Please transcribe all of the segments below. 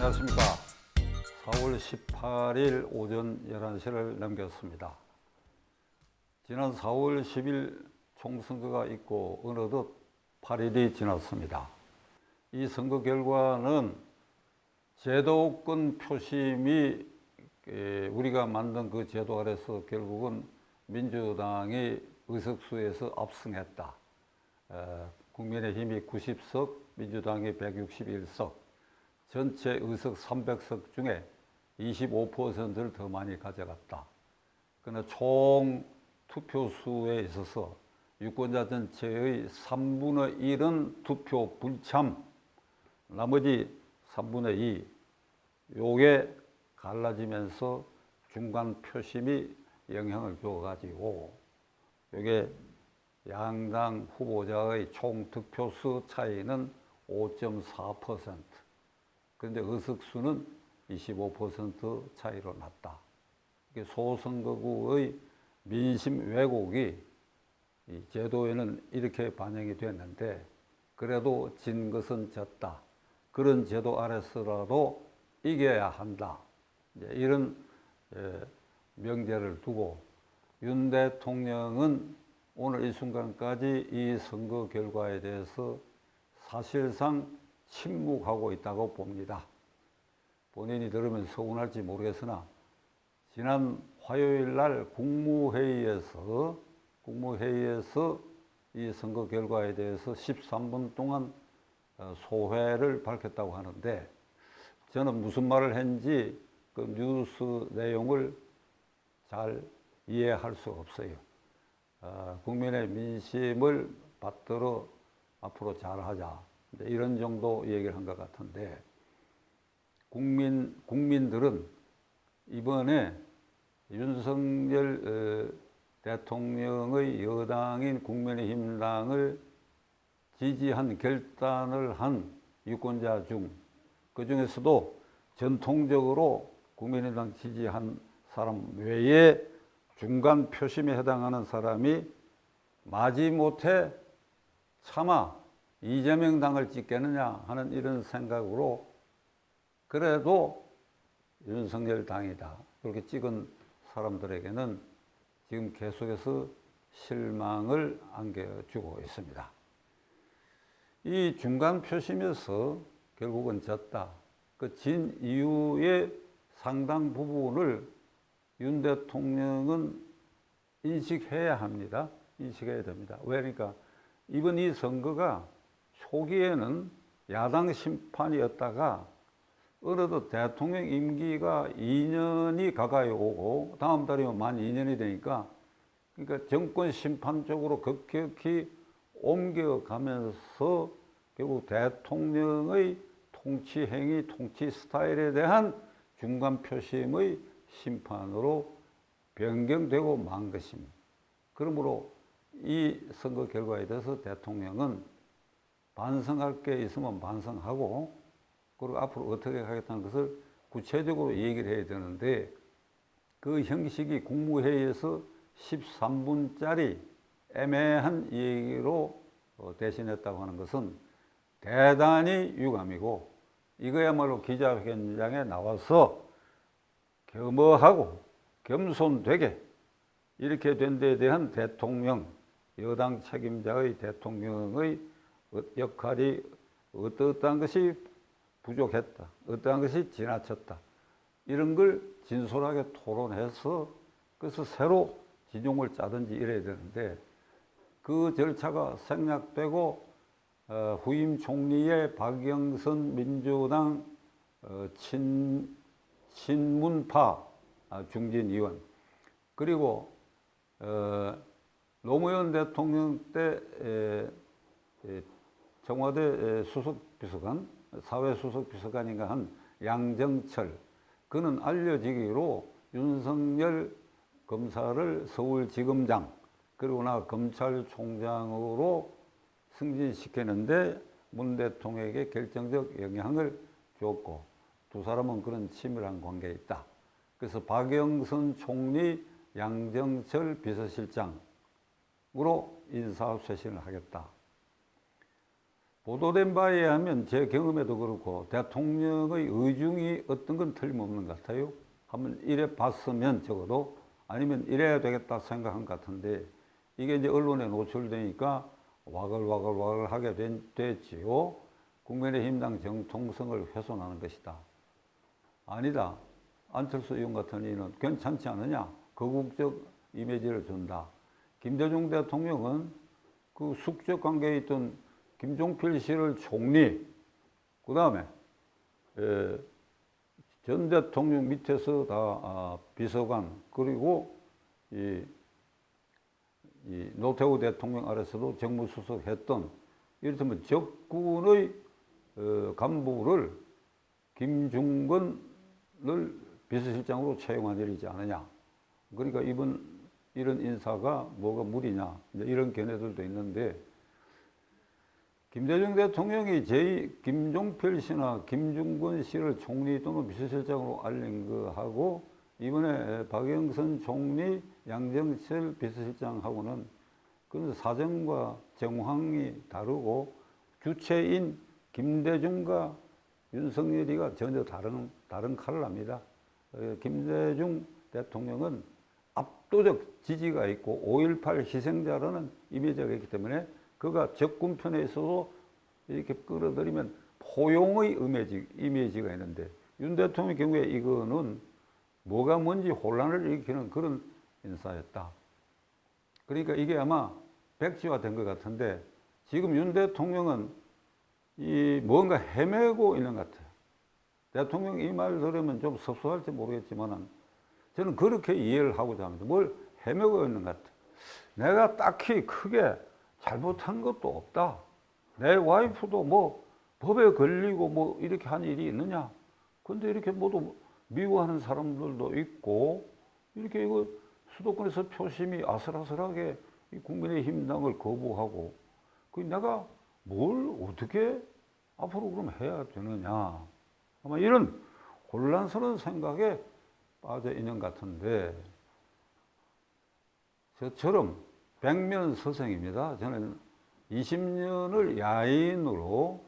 안녕하십니까. 4월 18일 오전 11시를 넘겼습니다. 지난 4월 10일 총선거가 있고 어느덧 8일이 지났습니다. 이 선거 결과는 제도권 표심이 우리가 만든 그 제도 아래서 결국은 민주당이 의석수에서 압승했다. 국민의힘이 90석, 민주당이 161석, 전체 의석 300석 중에 25%를 더 많이 가져갔다. 그러나 총 투표수에 있어서 유권자 전체의 3분의 1은 투표 불참, 나머지 3분의 2, 요게 갈라지면서 중간 표심이 영향을 줘가지고 요게 양당 후보자의 총 득표수 차이는 5.4%. 그런데 의석수는 25% 차이로 났다. 소선거구의 민심 왜곡이 이 제도에는 이렇게 반영이 됐는데 그래도 진 것은 졌다. 그런 제도 아래서라도 이겨야 한다. 이런 명제를 두고 윤 대통령은 오늘 이 순간까지 이 선거 결과에 대해서 사실상 침묵하고 있다고 봅니다. 본인이 들으면 서운할지 모르겠으나 지난 화요일 날 국무회의에서 이 선거 결과에 대해서 13분 동안 소회를 밝혔다고 하는데 저는 무슨 말을 했는지 그 뉴스 내용을 잘 이해할 수 없어요. 국민의 민심을 받들어 앞으로 잘하자. 이런 정도 얘기를 한 것 같은데 국민들은 이번에 윤석열 대통령의 여당인 국민의힘당을 지지한 결단을 한 유권자 중 그중에서도 전통적으로 국민의당 지지한 사람 외에 중간 표심에 해당하는 사람이 마지못해 차마 이재명 당을 찍겠느냐 하는 이런 생각으로 그래도 윤석열 당이다 그렇게 찍은 사람들에게는 지금 계속해서 실망을 안겨주고 있습니다. 이 중간 표심에서 결국은 졌다. 그 진 이유의 상당 부분을 윤 대통령은 인식해야 합니다. 인식해야 됩니다. 왜 그러니까 이번 이 선거가 초기에는 야당 심판이었다가 어느덧 대통령 임기가 2년이 가까이 오고 다음 달이면 만 2년이 되니까 그러니까 정권 심판 쪽으로 급격히 옮겨가면서 결국 대통령의 통치 행위, 통치 스타일에 대한 중간 표심의 심판으로 변경되고 만 것입니다. 그러므로 이 선거 결과에 대해서 대통령은 반성할 게 있으면 반성하고 그리고 앞으로 어떻게 하겠다는 것을 구체적으로 얘기를 해야 되는데 그 형식이 국무회의에서 13분짜리 애매한 얘기로 대신했다고 하는 것은 대단히 유감이고 이거야말로 기자회견장에 나와서 겸허하고 겸손되게 이렇게 된 데에 대한 대통령, 여당 책임자의 대통령의 역할이 어떠한 것이 부족했다, 어떠한 것이 지나쳤다 이런 걸 진솔하게 토론해서 그래서 새로 진용을 짜든지 이래야 되는데 그 절차가 생략되고 후임 총리의 박영선 민주당 친문파 중진 의원 그리고 노무현 대통령 때 청와대 수석비서관, 사회수석비서관인가 한 양정철 그는 알려지기로 윤석열 검사를 서울지검장 그리고 나 검찰총장으로 승진시키는데 문 대통령에게 결정적 영향을 줬고 두 사람은 그런 친밀한 관계에 있다. 그래서 박영선 총리, 양정철 비서실장으로 인사쇄신을 하겠다. 보도된 바에 의하면 제 경험에도 그렇고 대통령의 의중이 어떤 건 틀림없는 것 같아요. 한번 이래 봤으면 적어도 아니면 이래야 되겠다 생각한 것 같은데 이게 이제 언론에 노출되니까 와글와글 하게 됐지요. 국민의힘당 정통성을 훼손하는 것이다. 아니다. 안철수 의원 같은 이는 괜찮지 않느냐. 거국적 이미지를 준다. 김대중 대통령은 그 숙적 관계에 있던 김종필 씨를 총리, 그 다음에 전 대통령 밑에서 다 비서관, 그리고 이 노태우 대통령 아래서도 정무수석 했던, 이를테면 적군의 간부를 김중건을 비서실장으로 채용한 일이지 않느냐. 그러니까 이런 인사가 뭐가 무리냐, 이런 견해들도 있는데, 김대중 대통령이 김종필 씨나 김중건 씨를 총리 또는 비서실장으로 알린 거하고 이번에 박영선 총리, 양정철 비서실장하고는 그런 사정과 정황이 다르고 주체인 김대중과 윤석열이가 전혀 다른 칼라입니다. 김대중 대통령은 압도적 지지가 있고 5.18 희생자라는 이미지가 있기 때문에 그가 적군편에 있어도 이렇게 끌어들이면 포용의 이미지가 있는데 윤 대통령의 경우에 이거는 뭐가 뭔지 혼란을 일으키는 그런 인사였다. 그러니까 이게 아마 백지화된 것 같은데 지금 윤 대통령은 뭔가 헤매고 있는 것 같아요. 대통령 이 말 들으면 좀 섭섭할지 모르겠지만 저는 그렇게 이해를 하고자 합니다. 뭘 헤매고 있는 것 같아요. 내가 딱히 크게 잘못한 것도 없다. 내 와이프도 뭐 법에 걸리고 뭐 이렇게 한 일이 있느냐. 근데 이렇게 모두 미워하는 사람들도 있고 이렇게 이거 수도권에서 표심이 아슬아슬하게 국민의힘당을 거부하고 내가 뭘 어떻게 앞으로 그럼 해야 되느냐. 아마 이런 혼란스러운 생각에 빠져 있는 것 같은데 저처럼 백면서생입니다. 저는 20년을 야인으로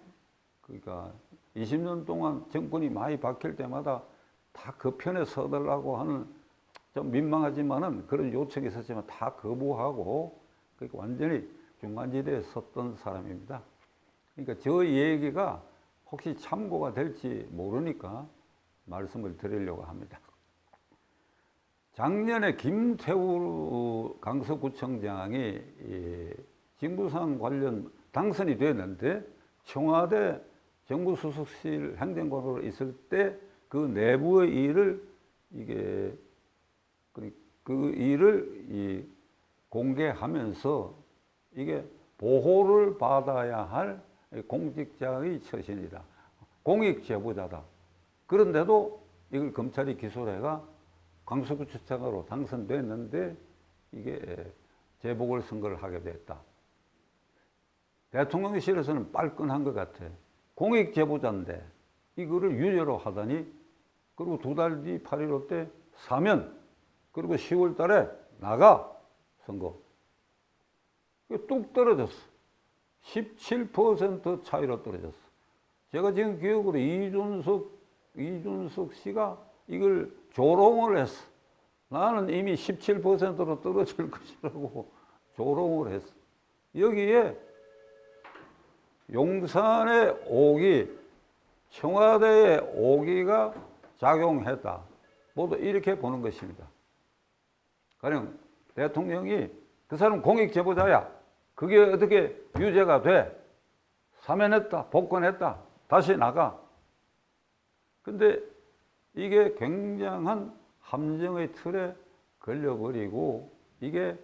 그러니까 20년 동안 정권이 많이 바뀔 때마다 다 그 편에 서달라고 하는 좀 민망하지만은 그런 요청이 있었지만 다 거부하고 그러니까 완전히 중간지대에 섰던 사람입니다. 그러니까 저 얘기가 혹시 참고가 될지 모르니까 말씀을 드리려고 합니다. 작년에 김태우 강서구청장이 직무상 관련 당선이 됐는데 청와대 정무수석실 행정관으로 있을 때 그 내부의 일을 그 일을 공개하면서 이게 보호를 받아야 할 공직자의 처신이다. 공익제보자다. 그런데도 이걸 검찰이 기소를 해가 강서구청장으로 당선됐는데 이게 재보궐선거를 하게 됐다. 대통령실에서는 빨끈한 것 같아. 공익제보자인데 이거를 유죄로 하다니 그리고 2달 뒤 8.15 때 사면 그리고 10월 달에 나가 선거. 뚝 떨어졌어. 17% 차이로 떨어졌어. 제가 지금 기억으로 이준석 씨가 이걸 조롱을 했어. 나는 이미 17%로 떨어질 것이라고 조롱을 했어. 여기에 용산의 오기, 청와대의 오기가 작용했다. 모두 이렇게 보는 것입니다. 가령 대통령이 그 사람 공익제보자야. 그게 어떻게 유죄가 돼? 사면했다, 복권했다, 다시 나가. 근데 이게 굉장한 함정의 틀에 걸려버리고 이게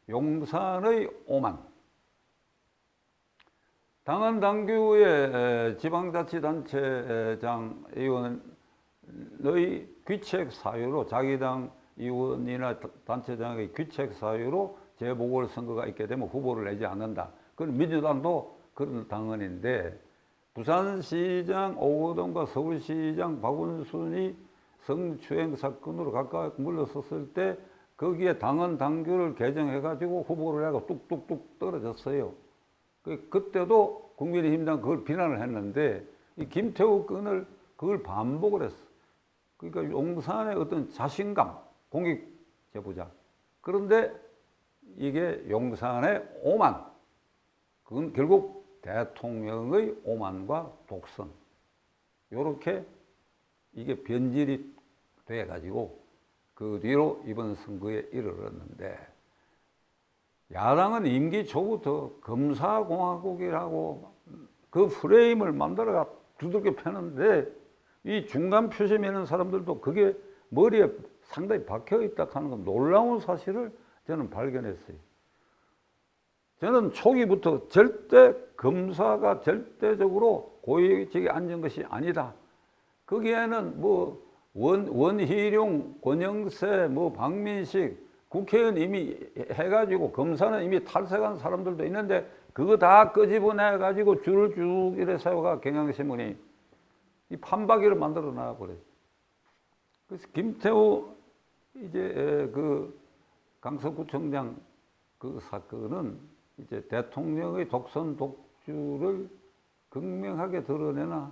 용산의 오만. 당헌 당규의 지방자치단체장 의원의 귀책 사유로 자기 당 의원이나 단체장의 귀책 사유로 재보궐선거가 있게 되면 후보를 내지 않는다. 그건 민주당도 그런 당헌인데 부산시장 오거돈과 서울시장 박원순이 성추행 사건으로 각각 물러섰을 때 거기에 당헌 당규를 개정해가지고 후보를 하고 뚝뚝뚝 떨어졌어요. 그때도 국민의힘당 그걸 비난을 했는데 이 김태우 건을 그걸 반복을 했어. 그러니까 용산의 어떤 자신감, 공익 제보자. 그런데 이게 용산의 오만. 그건 결국 대통령의 오만과 독선. 요렇게 이게 변질이 돼가지고 그 뒤로 이번 선거에 이르렀는데 야당은 임기 초부터 검사공화국이라고 그 프레임을 만들어가 두들겨 패는데 이 중간 표심이 있는 사람들도 그게 머리에 상당히 박혀 있다 하는 건 놀라운 사실을 저는 발견했어요. 저는 초기부터 절대 검사가 절대적으로 고위직에 앉은 것이 아니다. 거기에는 뭐 원희룡, 권영세, 뭐 박민식, 국회의원 이미 해가지고 검사는 이미 탈색한 사람들도 있는데 그거 다 끄집어내가지고 줄을 쭉 이래 세워가 경향신문이 이 판박이를 만들어 놔버려요. 그래서 김태우 이제 그 강서구청장 그 사건은 이제 대통령의 독선 독주를 극명하게 드러내는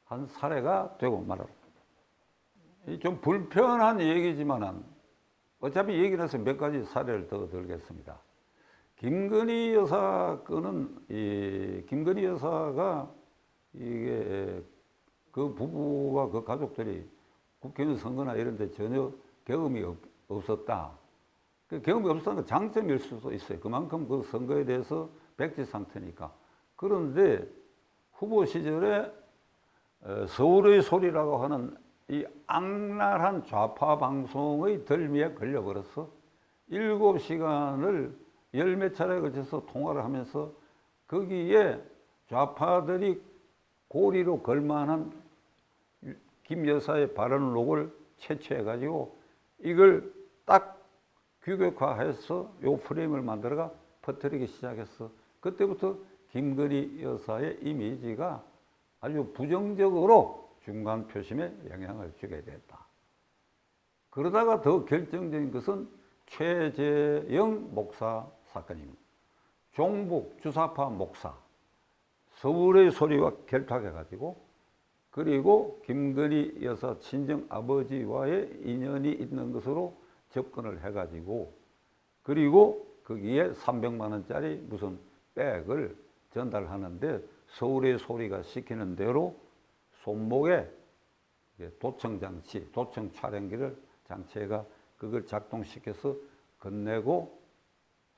한 사례가 되고 말아요. 좀 불편한 얘기지만은 어차피 얘기를 해서 몇 가지 사례를 더 들겠습니다. 김건희 여사 건은 이 김건희 여사가 이게 그 부부와 그 가족들이 국회의원 선거나 이런 데 전혀 경험이 없었다. 그 경험이 없었다는 건 장점일 수도 있어요. 그만큼 그 선거에 대해서 백지 상태니까. 그런데 후보 시절에 서울의 소리라고 하는 이 악랄한 좌파 방송의 덜미에 걸려버려서 7시간을 열 몇 차례에 걸쳐서 통화를 하면서 거기에 좌파들이 고리로 걸만한 김 여사의 발언 록을 채취해가지고 이걸 딱 규격화해서 요 프레임을 만들어가 퍼뜨리기 시작했어. 그때부터 김건희 여사의 이미지가 아주 부정적으로 중간 표심에 영향을 주게 됐다. 그러다가 더 결정적인 것은 최재형 목사 사건입니다. 종북 주사파 목사 서울의 소리와 결탁해가지고 그리고 김건희 여사 친정 아버지와의 인연이 있는 것으로 접근을 해가지고 그리고 거기에 300만 원짜리 무슨 백을 전달하는데 서울의 소리가 시키는 대로 손목에 도청 장치, 도청 촬영기를 장치가 그걸 작동시켜서 건네고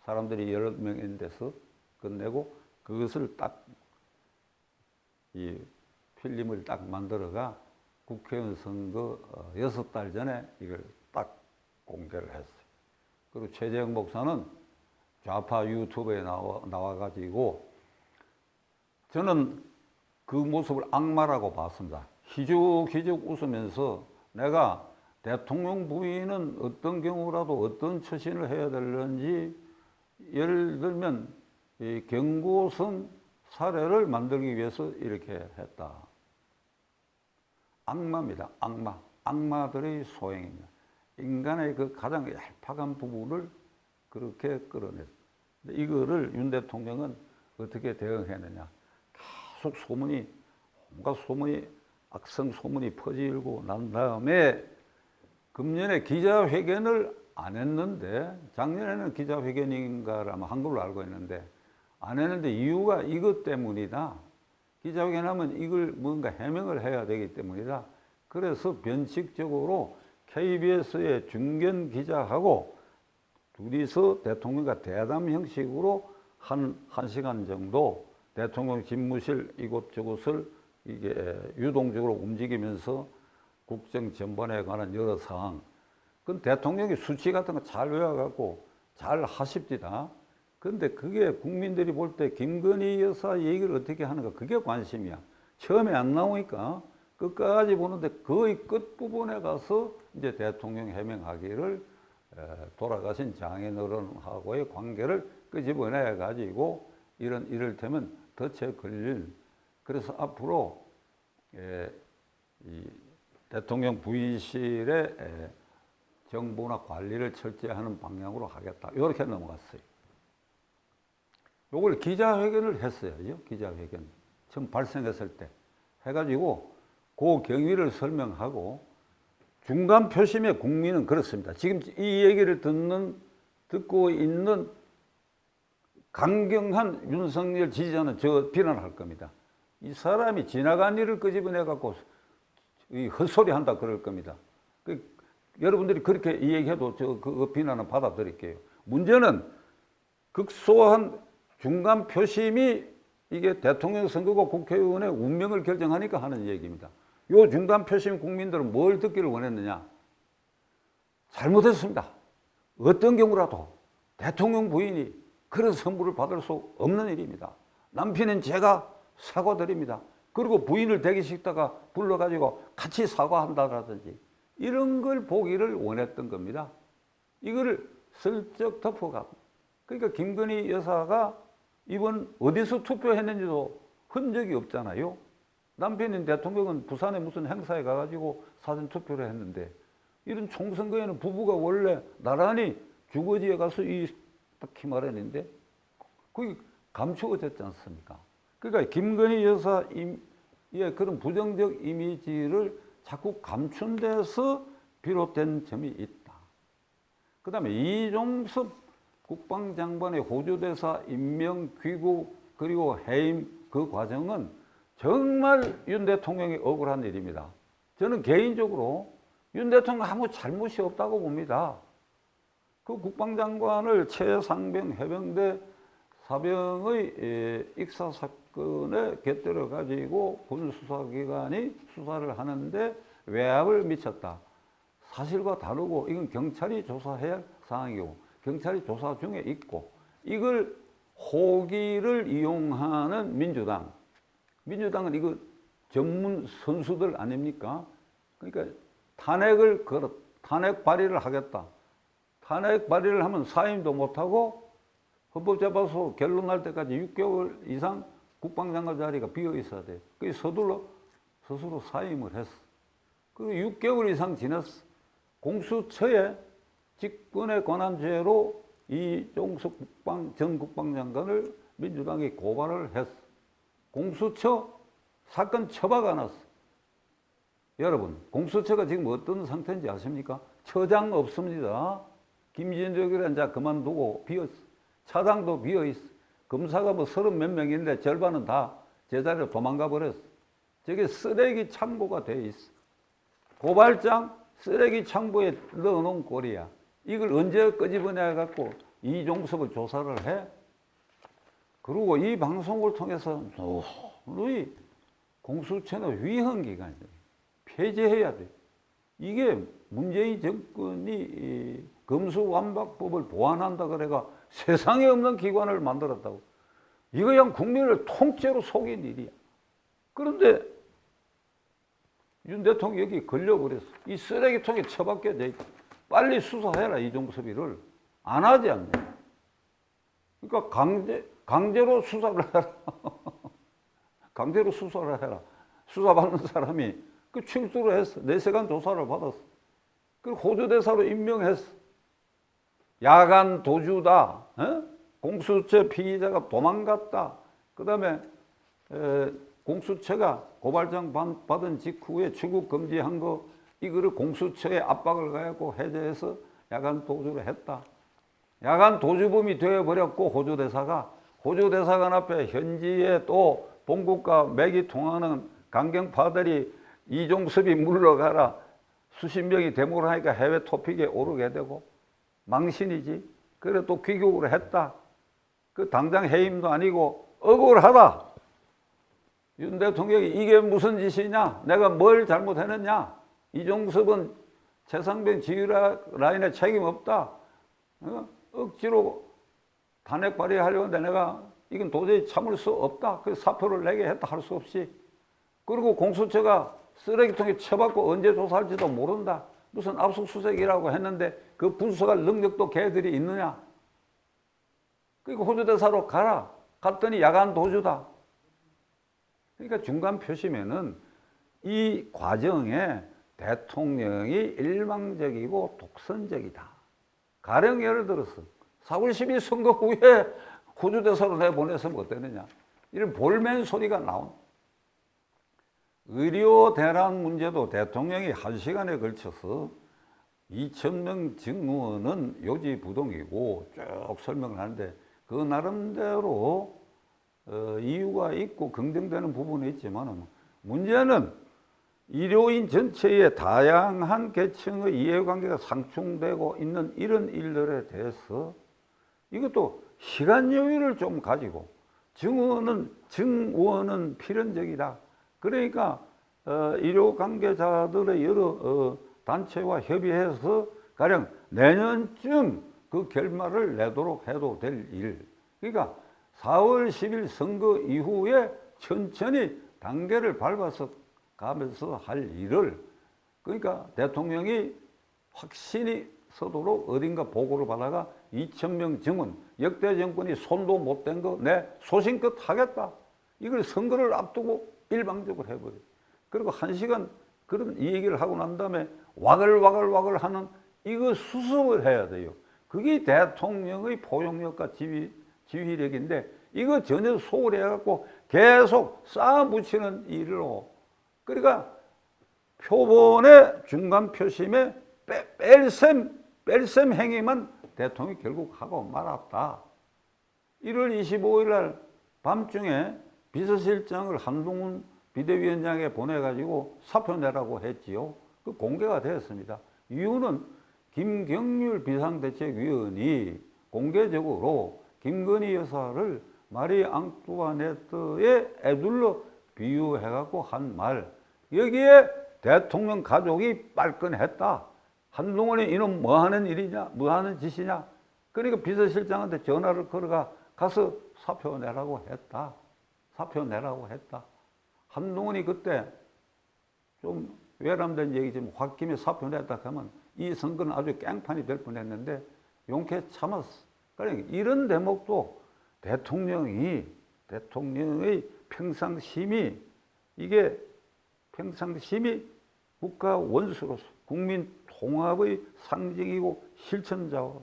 사람들이 여러 명 있는 데서 건네고 그것을 딱 이 필름을 딱 만들어가 국회의원 선거 6달 전에 이걸 딱 공개를 했어요. 그리고 최재형 목사는 좌파 유튜브에 나와가지고 저는 그 모습을 악마라고 봤습니다. 희죽희죽 웃으면서 내가 대통령 부인은 어떤 경우라도 어떤 처신을 해야 되는지 예를 들면 이 경고성 사례를 만들기 위해서 이렇게 했다. 악마입니다. 악마. 악마들의 소행입니다. 인간의 그 가장 얄팍한 부분을 그렇게 끌어냈습니다. 이거를 윤 대통령은 어떻게 대응했느냐. 계속 소문이, 온갖 소문이, 악성 소문이 퍼지고 난 다음에 금년에 기자회견을 안 했는데 작년에는 기자회견인가라면 한 걸로 알고 있는데 안 했는데 이유가 이것 때문이다. 기자회견하면 이걸 뭔가 해명을 해야 되기 때문이다. 그래서 변칙적으로 KBS의 중견 기자하고 둘이서 대통령과 대담 형식으로 한 시간 정도 대통령 집무실 이곳저곳을 이게 유동적으로 움직이면서 국정 전반에 관한 여러 사항. 그건 대통령이 수치 같은 거 잘 외워갖고 잘 하십디다. 근데 그게 국민들이 볼 때 김건희 여사 얘기를 어떻게 하는가 그게 관심이야. 처음에 안 나오니까 끝까지 보는데 거의 끝부분에 가서 이제 대통령 해명하기를 돌아가신 장인어른하고의 관계를 끄집어내 가지고 이를테면 덫에 걸릴 그래서 앞으로 이 대통령 부인실의 정보나 관리를 철저히 하는 방향으로 하겠다. 이렇게 넘어갔어요. 요걸 기자회견을 했어요. 기자회견. 처음 발생했을 때. 해가지고 그 경위를 설명하고 중간 표심의 국민은 그렇습니다. 지금 이 얘기를 듣고 있는 강경한 윤석열 지지자는 저 비난할 겁니다. 이 사람이 지나간 일을 끄집어내 갖고 헛소리 한다 그럴 겁니다. 여러분들이 그렇게 이야기해도 그 비난은 받아들일게요. 문제는 극소한 중간 표심이 이게 대통령 선거고 국회의원의 운명을 결정하니까 하는 얘기입니다. 요 중간 표심 국민들은 뭘 듣기를 원했느냐? 잘못했습니다. 어떤 경우라도 대통령 부인이 그런 선물을 받을 수 없는 일입니다. 남편은 제가 사과드립니다. 그리고 부인을 대기시키다가 불러가지고 같이 사과한다라든지 이런 걸 보기를 원했던 겁니다. 이거를 슬쩍 덮어가. 그러니까 김건희 여사가 이번 어디서 투표했는지도 흔적이 없잖아요. 남편인 대통령은 부산에 무슨 행사에 가가지고 사전 투표를 했는데 이런 총선거에는 부부가 원래 나란히 주거지에 가서 딱히 말했는데 그게 감추어졌지 않습니까? 그러니까 김건희 여사의 그런 부정적 이미지를 자꾸 감춘 데서 비롯된 점이 있다. 그 다음에 이종섭 국방장관의 호주대사 임명, 귀국, 그리고 해임 그 과정은 정말 윤 대통령이 억울한 일입니다. 저는 개인적으로 윤 대통령 아무 잘못이 없다고 봅니다. 그 국방장관을 최상병 해병대 사병의 익사 사건에 곁들여 가지고 군수사기관이 수사를 하는데 외압을 미쳤다. 사실과 다르고 이건 경찰이 조사해야 할 사항이고 경찰이 조사 중에 있고 이걸 호기를 이용하는 민주당은 이거 전문 선수들 아닙니까? 그러니까 탄핵 발의를 하겠다. 탄핵 발의를 하면 사임도 못하고 헌법재판소 결론 날 때까지 6개월 이상 국방장관 자리가 비어 있어야 돼. 그래서 서둘러 스스로 사임을 했어. 그리고 6개월 이상 지났어. 공수처에 직권에 관한 죄로 이종석 전 국방장관을 민주당이 고발을 했어. 공수처 사건 처박 안 왔어. 여러분, 공수처가 지금 어떤 상태인지 아십니까? 처장 없습니다. 김진적이라 이제 그만두고 비었어. 차장도 비어있어. 검사가 뭐 30 몇 명인데 절반은 다 제자리로 도망가 버렸어. 저게 쓰레기 창고가 돼 있어. 고발장 쓰레기 창고에 넣어놓은 꼴이야. 이걸 언제 끄집어내 갖고 이종섭을 조사를 해? 그리고 이 방송을 통해서 너희 공수처는 위헌기관이다. 폐지해야 돼. 이게 문재인 정권이 검수완박법을 보완한다 그래가 세상에 없는 기관을 만들었다고. 이거 그냥 국민을 통째로 속인 일이야. 그런데 윤 대통령이 여기 걸려버렸어. 이 쓰레기통에 처박게 돼 있다. 빨리 수사해라 이종섭이를. 안 하지 않네. 그러니까 강제로 수사를 해라. 강제로 수사를 해라. 수사받는 사람이 그 출두를 했어. 4시간 조사를 받았어. 그리고 호주대사로 임명했어. 야간 도주다. 공수처 피의자가 도망갔다. 그 다음에 공수처가 고발장 받은 직후에 출국 금지한 거 이거를 공수처에 압박을 가해고 해제해서 야간 도주를 했다. 야간 도주범이 되어버렸고 호주대사관 앞에 현지에 또 본국과 맥이 통하는 강경파들이 이종섭이 물러가라 수십 명이 데모를 하니까 해외 토픽에 오르게 되고 망신이지. 그래 또 귀국을 했다. 그 당장 해임도 아니고 억울하다. 윤 대통령이 이게 무슨 짓이냐? 내가 뭘 잘못했느냐? 이종섭은 최상병 지휘 라인에 책임 없다. 억지로 탄핵 발의하려고 하는데 내가 이건 도저히 참을 수 없다. 그래서 사표를 내게 했다 할 수 없이. 그리고 공수처가 쓰레기통에 쳐박고 언제 조사할지도 모른다. 무슨 압수수색이라고 했는데 그 분석할 능력도 걔들이 있느냐. 그리고 호주대사로 가라. 갔더니 야간 도주다. 그러니까 중간 표시면은 이 과정에 대통령이 일방적이고 독선적이다. 가령 예를 들어서 4월 12일 선거 후에 호주 대사로 내보냈으면 어땠느냐. 이런 볼멘 소리가 나온. 의료 대란 문제도 대통령이 1시간에 걸쳐서 2,000명 증원은 요지부동이고 쭉 설명을 하는데 그 나름대로 이유가 있고 긍정되는 부분이 있지만 문제는 의료인 전체의 다양한 계층의 이해관계가 상충되고 있는 이런 일들에 대해서 이것도 시간 여유를 좀 가지고 증원은 필연적이다. 그러니까 의료 관계자들의 여러 단체와 협의해서 가령 내년쯤 그 결말을 내도록 해도 될 일. 그러니까 4월 10일 선거 이후에 천천히 단계를 밟아서 가면서 할 일을 그러니까 대통령이 확신이 서도록 어딘가 보고를 받아가 2,000명 증원 역대 정권이 손도 못 댄 거 내 소신껏 하겠다. 이걸 선거를 앞두고 일방적으로 해버려. 그리고 1시간 그런 이 얘기를 하고 난 다음에 와글와글 하는 이거 수습을 해야 돼요. 그게 대통령의 포용력과 지휘력인데 이거 전혀 소홀히 해갖고 계속 쌓아붙이는 일로 그러니까 표본의 중간 표심에 뺄셈 행위만 대통령이 결국 하고 말았다. 1월 25일 날 밤중에 비서실장을 한동훈 비대위원장에 보내가지고 사표 내라고 했지요. 그 공개가 되었습니다. 이유는 김경률 비상대책위원이 공개적으로 김건희 여사를 마리 앙뚜아네트의 애둘러 비유해갖고 한 말. 여기에 대통령 가족이 빨끈했다. 한동훈이 이놈 뭐 하는 일이냐? 뭐 하는 짓이냐? 그러니까 비서실장한테 전화를 걸어가 가서 사표 내라고 했다. 사표 내라고 했다. 한동훈이 그때 좀 외람된 얘기지만 홧김에 사표 냈다 하면 이 선거는 아주 깽판이 될 뻔했는데 용케 참았어. 그러니까 이런 대목도 대통령의 평상심이 이게 평상심이 국가 원수로서 국민 통합의 상징이고 실천자와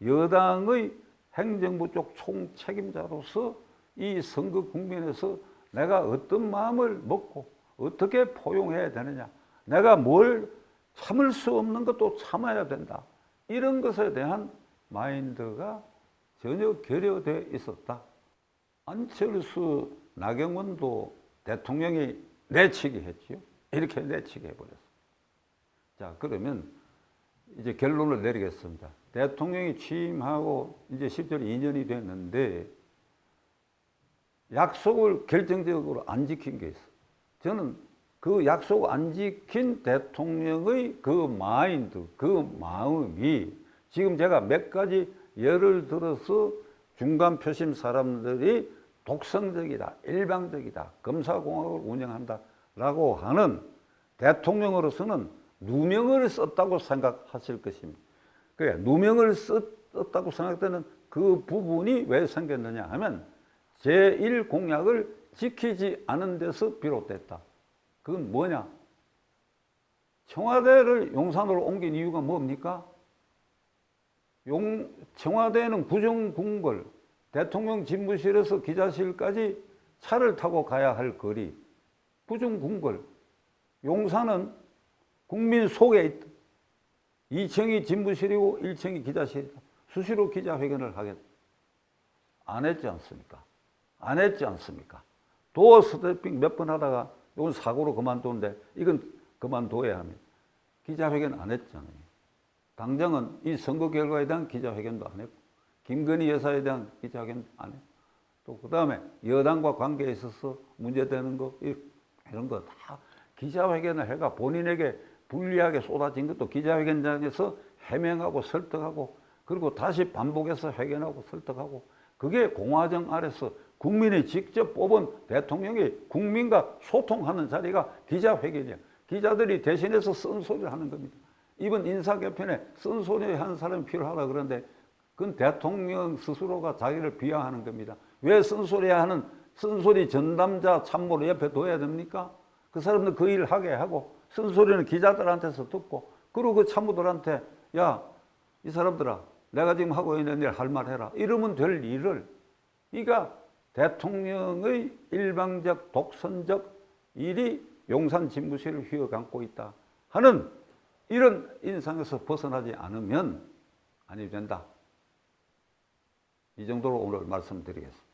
여당의 행정부 쪽 총책임자로서 이 선거 국면에서 내가 어떤 마음을 먹고 어떻게 포용해야 되느냐. 내가 뭘 참을 수 없는 것도 참아야 된다. 이런 것에 대한 마인드가 전혀 결여되어 있었다. 안철수, 나경원도 대통령이 내치게 했지요. 이렇게 내치게 해버렸어. 자, 그러면 이제 결론을 내리겠습니다. 대통령이 취임하고 이제 실제로 2년이 됐는데 약속을 결정적으로 안 지킨 게 있어. 저는 그 약속 안 지킨 대통령의 그 마인드, 그 마음이 지금 제가 몇 가지 예를 들어서 중간 표심 사람들이 독성적이다, 일방적이다, 검사공학을 운영한다라고 하는 대통령으로서는 누명을 썼다고 생각하실 것입니다. 그래, 누명을 썼다고 생각되는 그 부분이 왜 생겼느냐 하면 제1공약을 지키지 않은 데서 비롯됐다. 그건 뭐냐? 청와대를 용산으로 옮긴 이유가 뭡니까? 청와대는 구정궁궐, 대통령 집무실에서 기자실까지 차를 타고 가야 할 거리, 구정궁궐. 용산은 국민 속에 있다. 2층이 집무실이고 1층이 기자실이다. 수시로 기자회견을 하겠다. 안 했지 않습니까? 안 했지 않습니까? 도어 스태핑 몇 번 하다가 이건 사고로 그만두는데 이건 그만둬야 합니다. 기자회견 안 했잖아요. 당장은 이 선거 결과에 대한 기자회견도 안 했고 김건희 여사에 대한 기자회견도 안 했고 또 그 다음에 여당과 관계에 있어서 문제되는 거 이런 거 다 기자회견을 해가 본인에게 불리하게 쏟아진 것도 기자회견장에서 해명하고 설득하고 그리고 다시 반복해서 회견하고 설득하고 그게 공화정 아래서 국민이 직접 뽑은 대통령이 국민과 소통하는 자리가 기자회견이야. 기자들이 대신해서 쓴소리를 하는 겁니다. 이번 인사개편에 쓴소리 하는 사람이 필요하다 그러는데 그건 대통령 스스로가 자기를 비하하는 겁니다. 왜 쓴소리 전담자 참모를 옆에 둬야 됩니까? 그 사람들 그 일을 하게 하고 쓴소리는 기자들한테서 듣고 그리고 그 참모들한테 야, 이 사람들아 내가 지금 하고 있는 일 할 말 해라. 이러면 될 일을 그러니까 대통령의 일방적 독선적 일이 용산 집무실을 휘어감고 있다 하는 이런 인상에서 벗어나지 않으면 아니 된다. 이 정도로 오늘 말씀드리겠습니다.